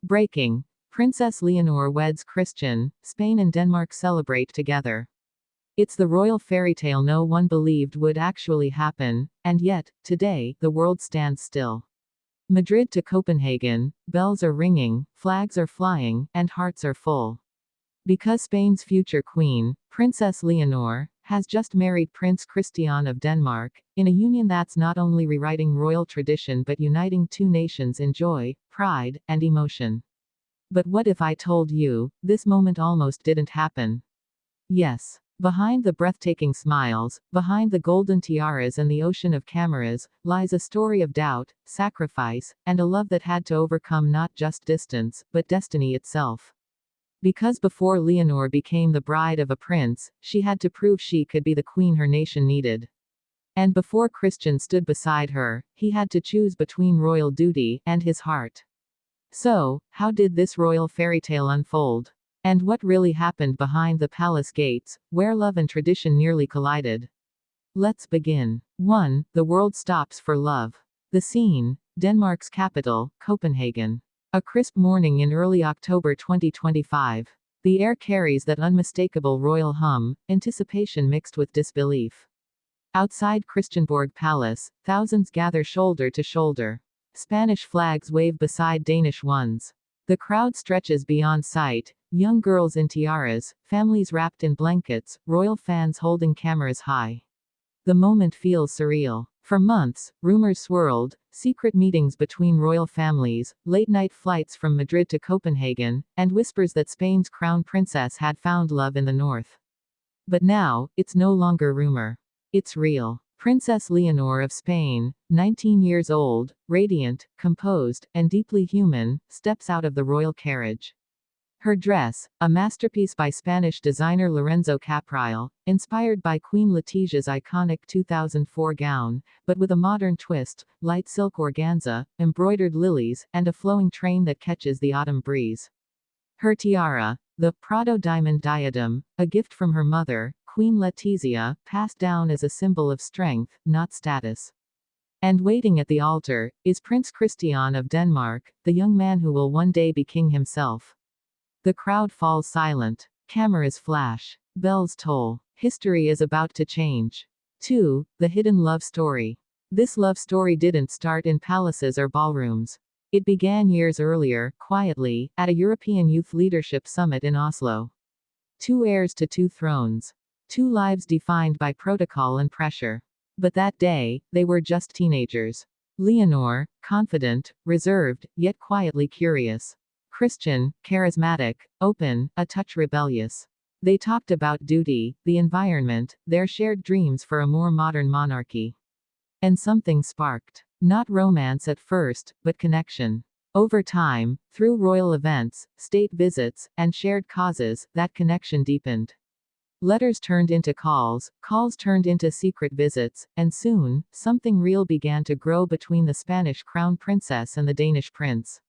Breaking. Princess Leonor weds Christian, Spain and Denmark celebrate together. It's the royal fairy tale no one believed would actually happen, and yet, today, the world stands still. Madrid to Copenhagen, bells are ringing, flags are flying, and hearts are full. Because Spain's future queen, Princess Leonor, has just married Prince Christian of Denmark, in a union that's not only rewriting royal tradition but uniting two nations in joy, pride, and emotion. But what if I told you, this moment almost didn't happen? Yes. Behind the breathtaking smiles, behind the golden tiaras and the ocean of cameras, lies a story of doubt, sacrifice, and a love that had to overcome not just distance, but destiny itself. Because before Leonor became the bride of a prince, she had to prove she could be the queen her nation needed. And before Christian stood beside her, he had to choose between royal duty and his heart. So, how did this royal fairy tale unfold? And what really happened behind the palace gates, where love and tradition nearly collided? Let's begin. 1. The world stops for love. The scene: Denmark's capital, Copenhagen. A crisp morning in early October 2025. The air carries that unmistakable royal hum, anticipation mixed with disbelief. Outside Christiansborg Palace, thousands gather shoulder to shoulder. Spanish flags wave beside Danish ones. The crowd stretches beyond sight, young girls in tiaras, families wrapped in blankets, royal fans holding cameras high. The moment feels surreal. For months, rumors swirled, secret meetings between royal families, late-night flights from Madrid to Copenhagen, and whispers that Spain's crown princess had found love in the north. But now, it's no longer rumor. It's real. Princess Leonor of Spain, 19 years old, radiant, composed, and deeply human, steps out of the royal carriage. Her dress, a masterpiece by Spanish designer Lorenzo Caprile, inspired by Queen Letitia's iconic 2004 gown, but with a modern twist, light silk organza, embroidered lilies, and a flowing train that catches the autumn breeze. Her tiara, the Prado diamond diadem, a gift from her mother, Queen Letizia, passed down as a symbol of strength, not status. And waiting at the altar, is Prince Christian of Denmark, the young man who will one day be king himself. The crowd falls silent. Cameras flash. Bells toll. History is about to change. 2. The hidden love story. This love story didn't start in palaces or ballrooms. It began years earlier, quietly, at a European Youth Leadership Summit in Oslo. Two heirs to two thrones. Two lives defined by protocol and pressure. But that day, they were just teenagers. Leonor, confident, reserved, yet quietly curious. Christian, charismatic, open, a touch rebellious. They talked about duty, the environment, their shared dreams for a more modern monarchy. And something sparked. Not romance at first, but connection. Over time, through royal events, state visits, and shared causes, that connection deepened. Letters turned into calls turned into secret visits, and soon, something real began to grow between the Spanish crown princess and the Danish prince.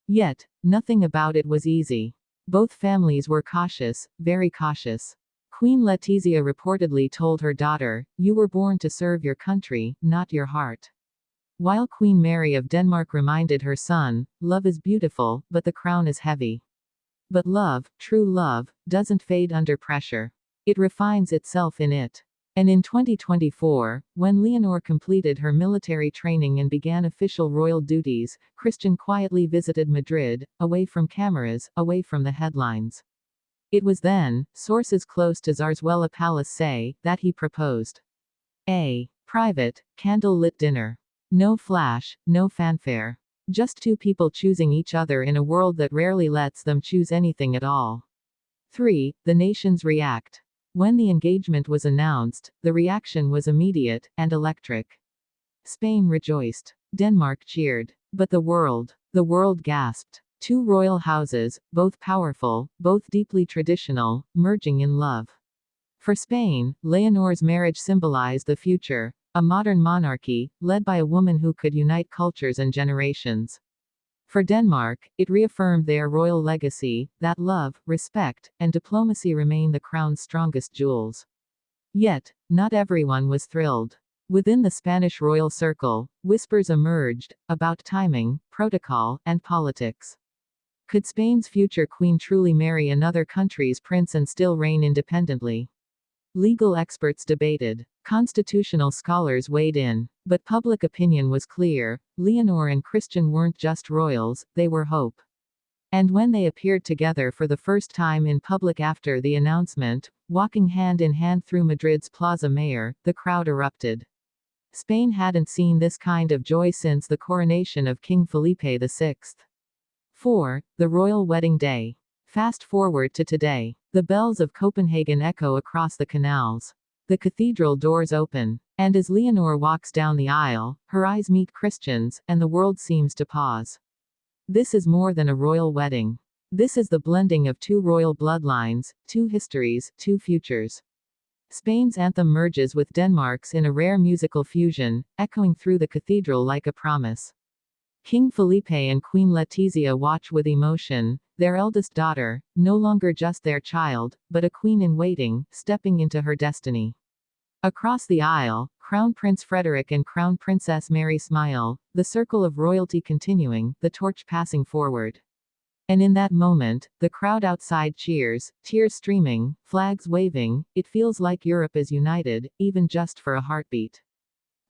Yet, nothing about it was easy. Both families were cautious, very cautious. Queen Letizia reportedly told her daughter, "You were born to serve your country, not your heart." While Queen Mary of Denmark reminded her son, "Love is beautiful, but the crown is heavy." But love, true love, doesn't fade under pressure. It refines itself in it. And in 2024, when Leonor completed her military training and began official royal duties, Christian quietly visited Madrid, away from cameras, away from the headlines. It was then, sources close to Zarzuela Palace say, that he proposed. A private, candle-lit dinner. No flash, no fanfare. Just two people choosing each other in a world that rarely lets them choose anything at all. 3. The nations react. When the engagement was announced, the reaction was immediate and electric. Spain rejoiced. Denmark cheered. But the world gasped. Two royal houses, both powerful, both deeply traditional, merging in love. For Spain, Leonor's marriage symbolized the future, a modern monarchy, led by a woman who could unite cultures and generations. For Denmark, it reaffirmed their royal legacy, that love, respect, and diplomacy remain the crown's strongest jewels. Yet, not everyone was thrilled. Within the Spanish royal circle, whispers emerged, about timing, protocol, and politics. Could Spain's future queen truly marry another country's prince and still reign independently? Legal experts debated. Constitutional scholars weighed in. But public opinion was clear: Leonor and Christian weren't just royals, they were hope. And when they appeared together for the first time in public after the announcement, walking hand in hand through Madrid's Plaza Mayor, the crowd erupted. Spain hadn't seen this kind of joy since the coronation of King Felipe VI. 4. The royal wedding day. Fast forward to today. The bells of Copenhagen echo across the canals. The cathedral doors open. And as Leonor walks down the aisle, her eyes meet Christian's, and the world seems to pause. This is more than a royal wedding. This is the blending of two royal bloodlines, two histories, two futures. Spain's anthem merges with Denmark's in a rare musical fusion, echoing through the cathedral like a promise. King Felipe and Queen Letizia watch with emotion, their eldest daughter, no longer just their child, but a queen in waiting, stepping into her destiny. Across the aisle, Crown Prince Frederick and Crown Princess Mary smile, the circle of royalty continuing, the torch passing forward. And in that moment, the crowd outside cheers, tears streaming, flags waving. It feels like Europe is united, even just for a heartbeat.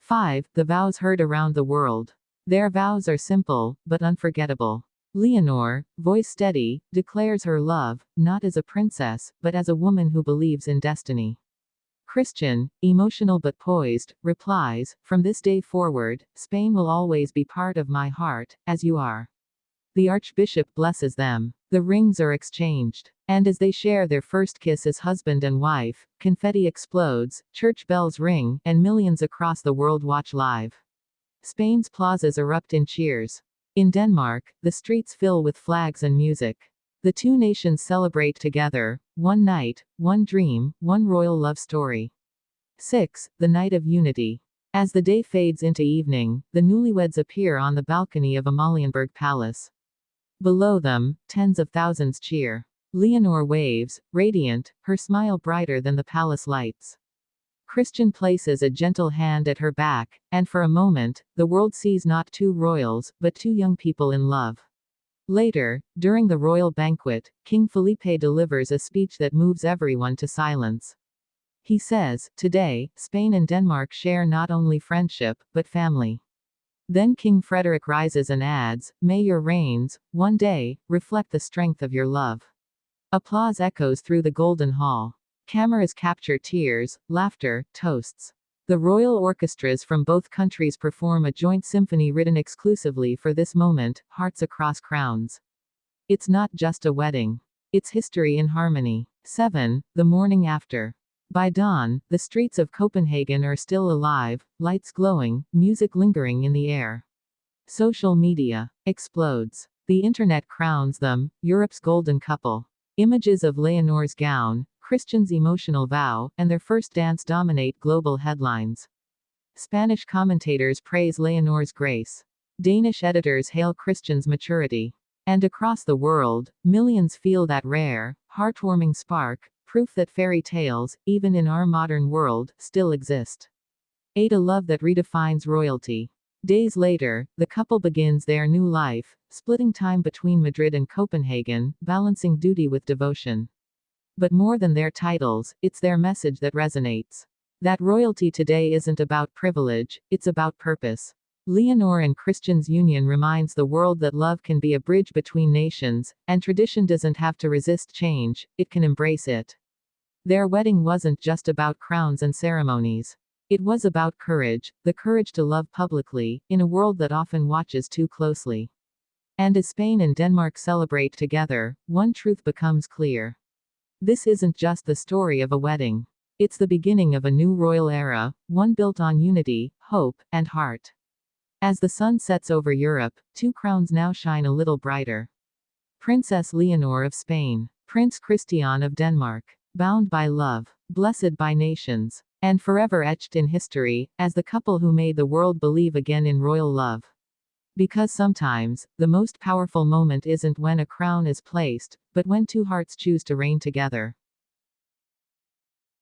5. The vows heard around the world. Their vows are simple, but unforgettable. Leonor, voice steady, declares her love, not as a princess, but as a woman who believes in destiny. Christian, emotional but poised, replies, "From this day forward, Spain will always be part of my heart, as you are." The archbishop blesses them. The rings are exchanged. And as they share their first kiss as husband and wife, confetti explodes, church bells ring, and millions across the world watch live. Spain's plazas erupt in cheers. In Denmark, the streets fill with flags and music. The two nations celebrate together, one night, one dream, one royal love story. 6. The night of unity. As the day fades into evening, the newlyweds appear on the balcony of Amalienborg Palace. Below them, tens of thousands cheer. Leonor waves, radiant, her smile brighter than the palace lights. Christian places a gentle hand at her back, and for a moment, the world sees not two royals, but two young people in love. Later, during the royal banquet, King Felipe delivers a speech that moves everyone to silence. He says, "Today, Spain and Denmark share not only friendship, but family." Then King Frederick rises and adds, "May your reigns, one day, reflect the strength of your love." Applause echoes through the Golden Hall. Cameras capture tears, laughter, toasts. The royal orchestras from both countries perform a joint symphony written exclusively for this moment, Hearts Across Crowns. It's not just a wedding. It's history in harmony. 7. The morning after. By dawn, the streets of Copenhagen are still alive, lights glowing, music lingering in the air. Social media explodes. The internet crowns them, Europe's golden couple. Images of Leonor's gown, Christian's emotional vow, and their first dance dominate global headlines. Spanish commentators praise Leonor's grace. Danish editors hail Christian's maturity. And across the world, millions feel that rare, heartwarming spark, proof that fairy tales, even in our modern world, still exist. 8. A love that redefines royalty. Days later, the couple begins their new life, splitting time between Madrid and Copenhagen, balancing duty with devotion. But more than their titles, it's their message that resonates. That royalty today isn't about privilege, it's about purpose. Leonor and Christian's union reminds the world that love can be a bridge between nations, and tradition doesn't have to resist change, it can embrace it. Their wedding wasn't just about crowns and ceremonies. It was about courage, the courage to love publicly, in a world that often watches too closely. And as Spain and Denmark celebrate together, one truth becomes clear. This isn't just the story of a wedding. It's the beginning of a new royal era, one built on unity, hope, and heart. As the sun sets over Europe, two crowns now shine a little brighter. Princess Leonor of Spain, Prince Christian of Denmark, bound by love, blessed by nations, and forever etched in history, as the couple who made the world believe again in royal love. Because sometimes, the most powerful moment isn't when a crown is placed, but when two hearts choose to reign together.